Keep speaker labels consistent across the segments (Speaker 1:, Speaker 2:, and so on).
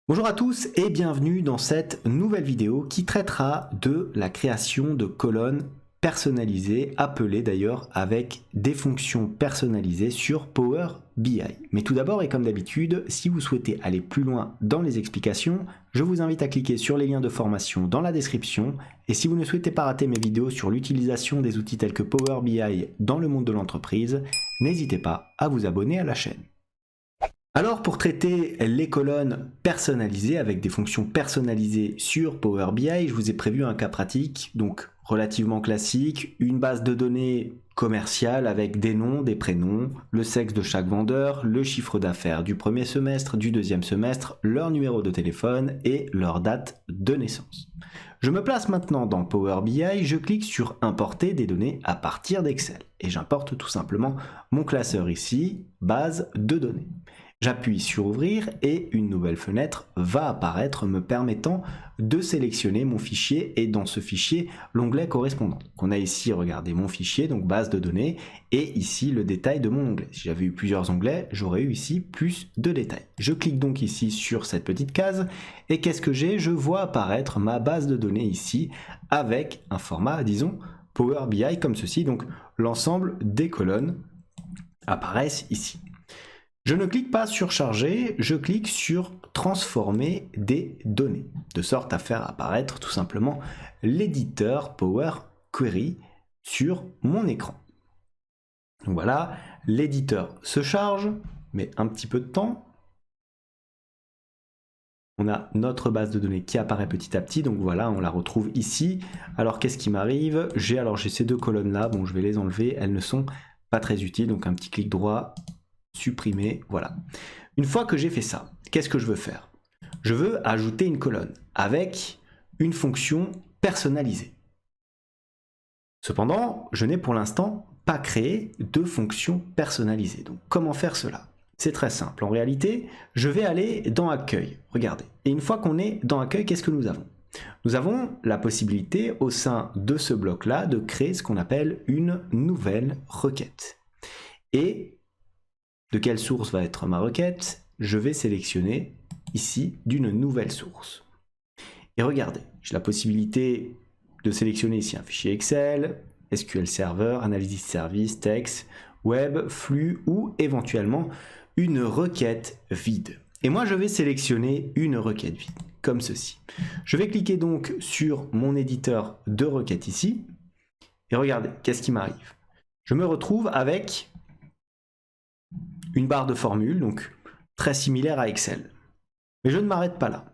Speaker 1: Bonjour à tous et bienvenue dans cette nouvelle vidéo qui traitera de la création de colonnes personnalisées, appelées d'ailleurs avec des fonctions personnalisées sur Power BI. Mais tout d'abord et comme d'habitude, si vous souhaitez aller plus loin dans les explications, je vous invite à cliquer sur les liens de formation dans la description. Et si vous ne souhaitez pas rater mes vidéos sur l'utilisation des outils tels que Power BI dans le monde de l'entreprise, n'hésitez pas à vous abonner à la chaîne. Alors pour traiter les colonnes personnalisées avec des fonctions personnalisées sur Power BI, je vous ai prévu un cas pratique, donc relativement classique, une base de données commerciale avec des noms, des prénoms, le sexe de chaque vendeur, le chiffre d'affaires du premier semestre, du deuxième semestre, leur numéro de téléphone et leur date de naissance. Je me place maintenant dans Power BI, je clique sur importer des données à partir d'Excel et j'importe tout simplement mon classeur ici, base de données. J'appuie sur ouvrir et une nouvelle fenêtre va apparaître me permettant de sélectionner mon fichier et dans ce fichier l'onglet correspondant. Donc on a ici, regardez, mon fichier, donc base de données et ici le détail de mon onglet. Si j'avais eu plusieurs onglets, j'aurais eu ici plus de détails. Je clique donc ici sur cette petite case et qu'est-ce que j'ai? Je vois apparaître ma base de données ici avec un format, disons, Power BI comme ceci. Donc l'ensemble des colonnes apparaissent ici. Je ne clique pas sur charger, je clique sur transformer des données, de sorte à faire apparaître tout simplement l'éditeur Power Query sur mon écran. Donc voilà, l'éditeur se charge, mais un petit peu de temps. On a notre base de données qui apparaît petit à petit, donc voilà, on la retrouve ici. Alors qu'est-ce qui m'arrive? J'ai ces deux colonnes là, bon je vais les enlever, elles ne sont pas très utiles, donc un petit clic droit, supprimer, voilà. Une fois que j'ai fait ça, qu'est-ce que je veux faire? Je veux ajouter une colonne avec une fonction personnalisée. Cependant, je n'ai pour l'instant pas créé de fonction personnalisée. Donc comment faire cela? C'est très simple. En réalité, je vais aller dans Accueil. Regardez. Et une fois qu'on est dans Accueil, qu'est-ce que nous avons? Nous avons la possibilité au sein de ce bloc-là de créer ce qu'on appelle une nouvelle requête. Et de quelle source va être ma requête? Je vais sélectionner ici d'une nouvelle source. Et regardez, j'ai la possibilité de sélectionner ici un fichier Excel, SQL Server, Analysis Service, texte, web, flux ou éventuellement une requête vide. Et moi, je vais sélectionner une requête vide, comme ceci. Je vais cliquer donc sur mon éditeur de requête ici. Et regardez, qu'est-ce qui m'arrive? Je me retrouve avec une barre de formule, donc très similaire à Excel. Mais je ne m'arrête pas là.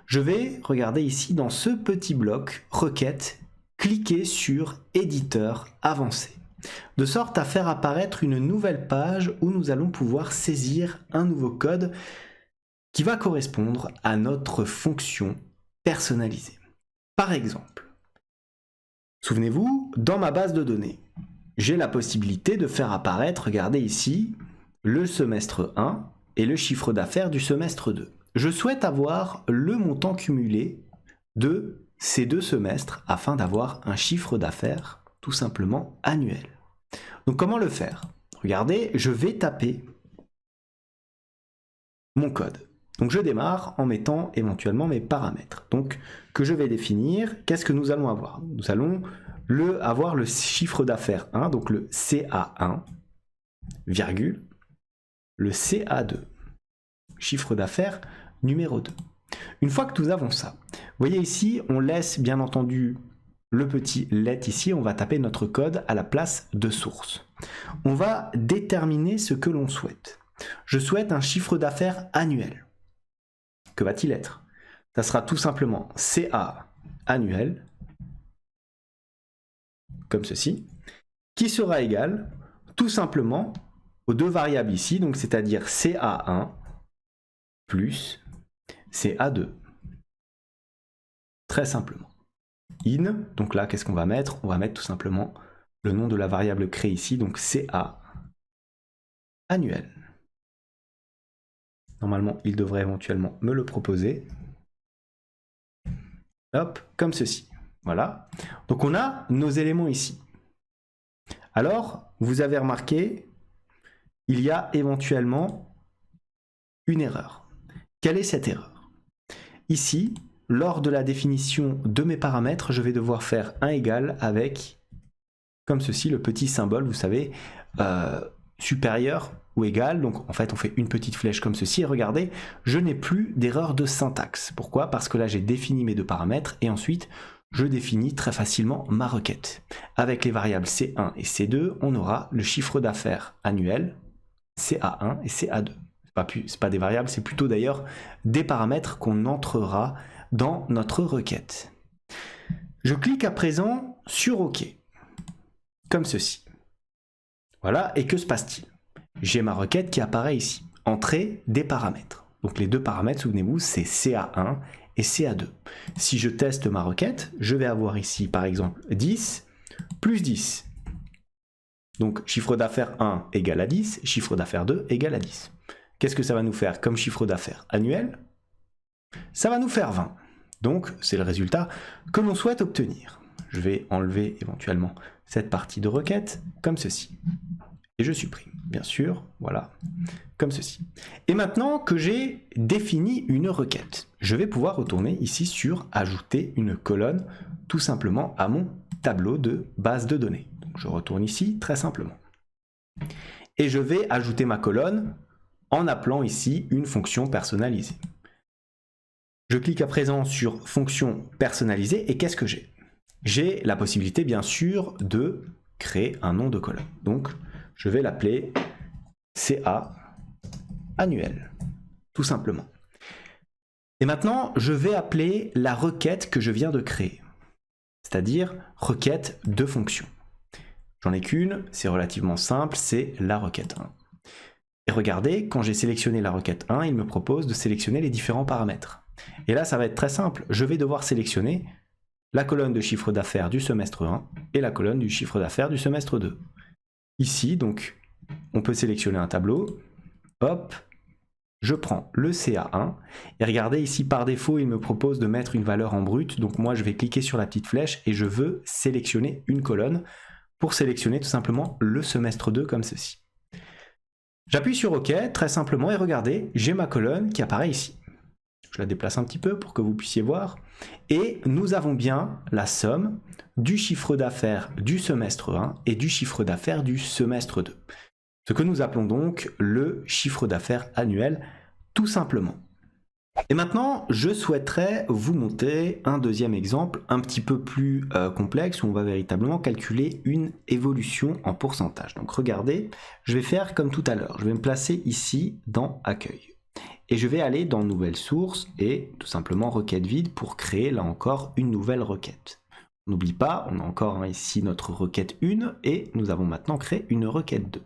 Speaker 1: Je vais regarder ici dans ce petit bloc requête, cliquer sur éditeur avancé, de sorte à faire apparaître une nouvelle page où nous allons pouvoir saisir un nouveau code qui va correspondre à notre fonction personnalisée. Par exemple, souvenez-vous, dans ma base de données, j'ai la possibilité de faire apparaître, regardez ici, le semestre 1 et le chiffre d'affaires du semestre 2. Je souhaite avoir le montant cumulé de ces deux semestres afin d'avoir un chiffre d'affaires tout simplement annuel. Donc comment le faire? Regardez, je vais taper mon code. Donc je démarre en mettant éventuellement mes paramètres. Donc que je vais définir, qu'est-ce que nous allons avoir? Nous allons avoir le chiffre d'affaires 1, donc le CA1, virgule, le CA2, chiffre d'affaires numéro 2. Une fois que nous avons ça, vous voyez ici, on laisse bien entendu le petit let ici, on va taper notre code à la place de source. On va déterminer ce que l'on souhaite. Je souhaite un chiffre d'affaires annuel. Que va-t-il être? Ça sera tout simplement CA annuel, comme ceci, qui sera égal tout simplement aux deux variables ici, donc c'est-à-dire CA1 plus CA2. Très simplement. In, donc là, qu'est-ce qu'on va mettre? On va mettre tout simplement le nom de la variable créée ici, donc CA annuel. Normalement, il devrait éventuellement me le proposer. Hop, comme ceci. Voilà. Donc on a nos éléments ici. Alors, vous avez remarqué, il y a éventuellement une erreur. Quelle est cette erreur? ici, lors de la définition de mes paramètres, je vais devoir faire un égal avec, comme ceci, le petit symbole, vous savez, supérieur ou égal. Donc en fait, on fait une petite flèche comme ceci. Et regardez, je n'ai plus d'erreur de syntaxe. Pourquoi? Parce que là, j'ai défini mes deux paramètres et ensuite, je définis très facilement ma requête. Avec les variables C1 et C2, on aura le chiffre d'affaires annuel, CA1 et CA2. C'est pas des variables, c'est plutôt d'ailleurs des paramètres qu'on entrera dans notre requête. Je clique à présent sur OK, comme ceci. Voilà, et que se passe-t-il? J'ai ma requête qui apparaît ici, entrée des paramètres. Donc les deux paramètres, souvenez-vous, c'est CA1 et CA2. Si je teste ma requête, je vais avoir ici par exemple 10 plus 10. Donc chiffre d'affaires 1 égale à 10, chiffre d'affaires 2 égale à 10. Qu'est-ce que ça va nous faire comme chiffre d'affaires annuel? Ça va nous faire 20. Donc c'est le résultat que l'on souhaite obtenir. Je vais enlever éventuellement cette partie de requête comme ceci. Et je supprime, bien sûr, voilà, comme ceci. Et maintenant que j'ai défini une requête, je vais pouvoir retourner ici sur ajouter une colonne tout simplement à mon tableau de base de données. Donc je retourne ici très simplement. Et je vais ajouter ma colonne en appelant ici une fonction personnalisée. Je clique à présent sur fonction personnalisée et qu'est-ce que j'ai? J'ai la possibilité bien sûr de créer un nom de colonne. Donc je vais l'appeler CA annuel, tout simplement. Et maintenant, je vais appeler la requête que je viens de créer, c'est-à-dire requête de fonction. J'en ai qu'une, c'est relativement simple, c'est la requête 1. Et regardez, quand j'ai sélectionné la requête 1, il me propose de sélectionner les différents paramètres. Et là, ça va être très simple, je vais devoir sélectionner la colonne de chiffre d'affaires du semestre 1 et la colonne du chiffre d'affaires du semestre 2. Ici, donc, on peut sélectionner un tableau. Hop, je prends le CA1. Et regardez, ici, par défaut, il me propose de mettre une valeur en brut. Donc moi, je vais cliquer sur la petite flèche et je veux sélectionner une colonne pour sélectionner tout simplement le semestre 2 comme ceci. J'appuie sur OK, très simplement, et regardez, j'ai ma colonne qui apparaît ici. Je la déplace un petit peu pour que vous puissiez voir. Et nous avons bien la somme du chiffre d'affaires du semestre 1 et du chiffre d'affaires du semestre 2. Ce que nous appelons donc le chiffre d'affaires annuel, tout simplement. Et maintenant, je souhaiterais vous montrer un deuxième exemple un petit peu plus complexe où on va véritablement calculer une évolution en pourcentage. Donc regardez, je vais faire comme tout à l'heure. Je vais me placer ici dans Accueil. Et je vais aller dans Nouvelle source et tout simplement requête vide pour créer là encore une nouvelle requête. On n'oublie pas, on a encore ici notre requête 1 et nous avons maintenant créé une requête 2.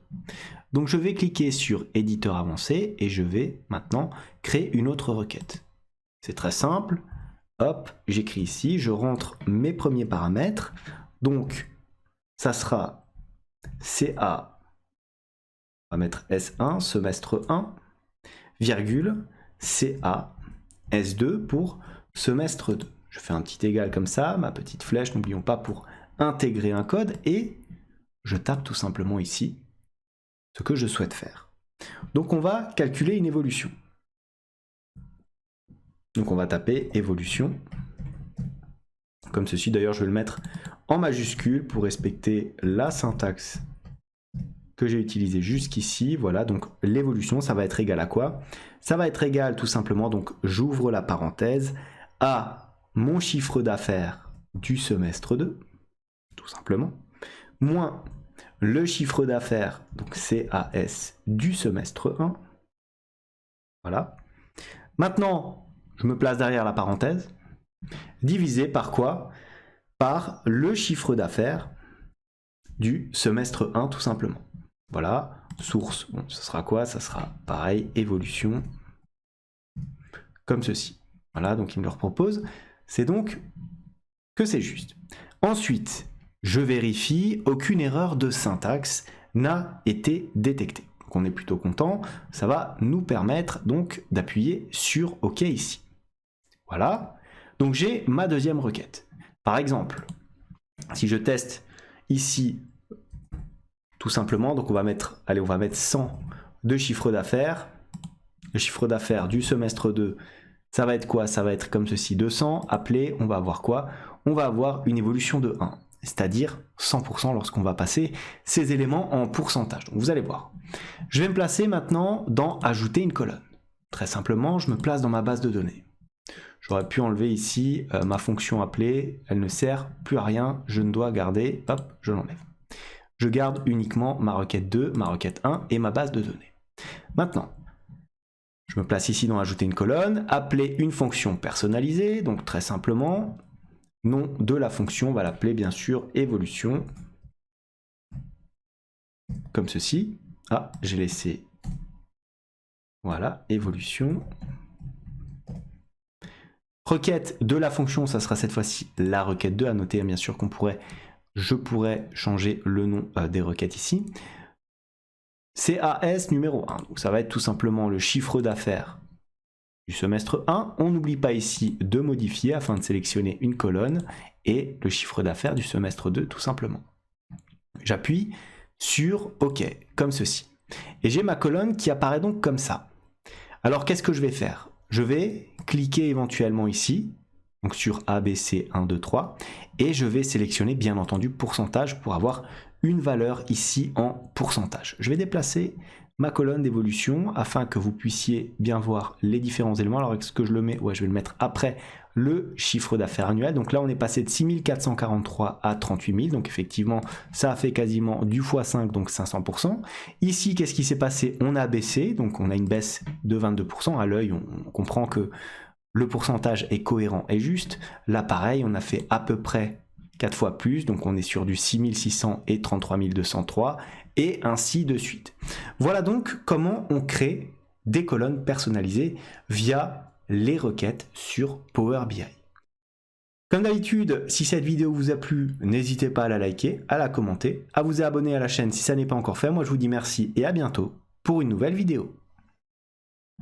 Speaker 1: Donc je vais cliquer sur éditeur avancé et je vais maintenant créer une autre requête. C'est très simple. Hop, j'écris ici, je rentre mes premiers paramètres. Donc ça sera CA, on va mettre S1, semestre 1, virgule, CA, S2 pour semestre 2. Je fais un petit égal comme ça, ma petite flèche, n'oublions pas pour intégrer un code et je tape tout simplement ici ce que je souhaite faire. Donc on va calculer une évolution. Donc on va taper évolution, comme ceci. D'ailleurs je vais le mettre en majuscule pour respecter la syntaxe que j'ai utilisée jusqu'ici. Voilà, donc l'évolution, ça va être égal à quoi? Ça va être égal tout simplement, donc j'ouvre la parenthèse, à mon chiffre d'affaires du semestre 2, tout simplement, moins le chiffre d'affaires, donc CAS, du semestre 1. Voilà. Maintenant, je me place derrière la parenthèse, divisé par quoi? Par le chiffre d'affaires du semestre 1, tout simplement. Voilà, source, bon, ce sera quoi? Ça sera pareil, évolution, comme ceci. Voilà, donc il me le propose. C'est donc que c'est juste. Ensuite, je vérifie, aucune erreur de syntaxe n'a été détectée. Donc on est plutôt content, ça va nous permettre donc d'appuyer sur OK ici. Voilà, donc j'ai ma deuxième requête. Par exemple, si je teste ici, tout simplement, donc on va mettre 100 de chiffre d'affaires. Le chiffre d'affaires du semestre 2, Ça va être quoi? Ça va être comme ceci, 200, appelé, on va avoir quoi? On va avoir une évolution de 1, c'est-à-dire 100% lorsqu'on va passer ces éléments en pourcentage. Donc vous allez voir. Je vais me placer maintenant dans ajouter une colonne. Très simplement, je me place dans ma base de données. J'aurais pu enlever ici ma fonction appelée, elle ne sert plus à rien, je ne dois garder, hop, je l'enlève. Je garde uniquement ma requête 2, ma requête 1 et ma base de données. Maintenant, je me place ici dans ajouter une colonne, appeler une fonction personnalisée, donc très simplement, nom de la fonction, on va l'appeler bien sûr évolution, comme ceci. Ah, j'ai laissé, voilà, évolution. Requête de la fonction, ça sera cette fois-ci la requête 2, à noter bien sûr je pourrais changer le nom des requêtes ici. CAS numéro 1, donc ça va être tout simplement le chiffre d'affaires du semestre 1. On n'oublie pas ici de modifier afin de sélectionner une colonne et le chiffre d'affaires du semestre 2 tout simplement. J'appuie sur OK, comme ceci. Et j'ai ma colonne qui apparaît donc comme ça. Alors qu'est-ce que je vais faire? Je vais cliquer éventuellement ici, donc sur ABC 1, 2, 3, et je vais sélectionner bien entendu pourcentage pour avoir une valeur ici en pourcentage. Je vais déplacer ma colonne d'évolution afin que vous puissiez bien voir les différents éléments. Alors est-ce que je le mets? Ouais, je vais le mettre après le chiffre d'affaires annuel. Donc là, on est passé de 6 443 à 38 000. Donc effectivement, ça a fait quasiment du x5, donc 500%. Ici, qu'est-ce qui s'est passé? On a baissé, donc on a une baisse de 22%. À l'œil, on comprend que le pourcentage est cohérent et juste. Là, pareil, on a fait à peu près 4 fois plus, donc on est sur du 6600 et 33 203, et ainsi de suite. Voilà donc comment on crée des colonnes personnalisées via les requêtes sur Power BI. Comme d'habitude, si cette vidéo vous a plu, n'hésitez pas à la liker, à la commenter, à vous abonner à la chaîne si ça n'est pas encore fait. Moi je vous dis merci et à bientôt pour une nouvelle vidéo.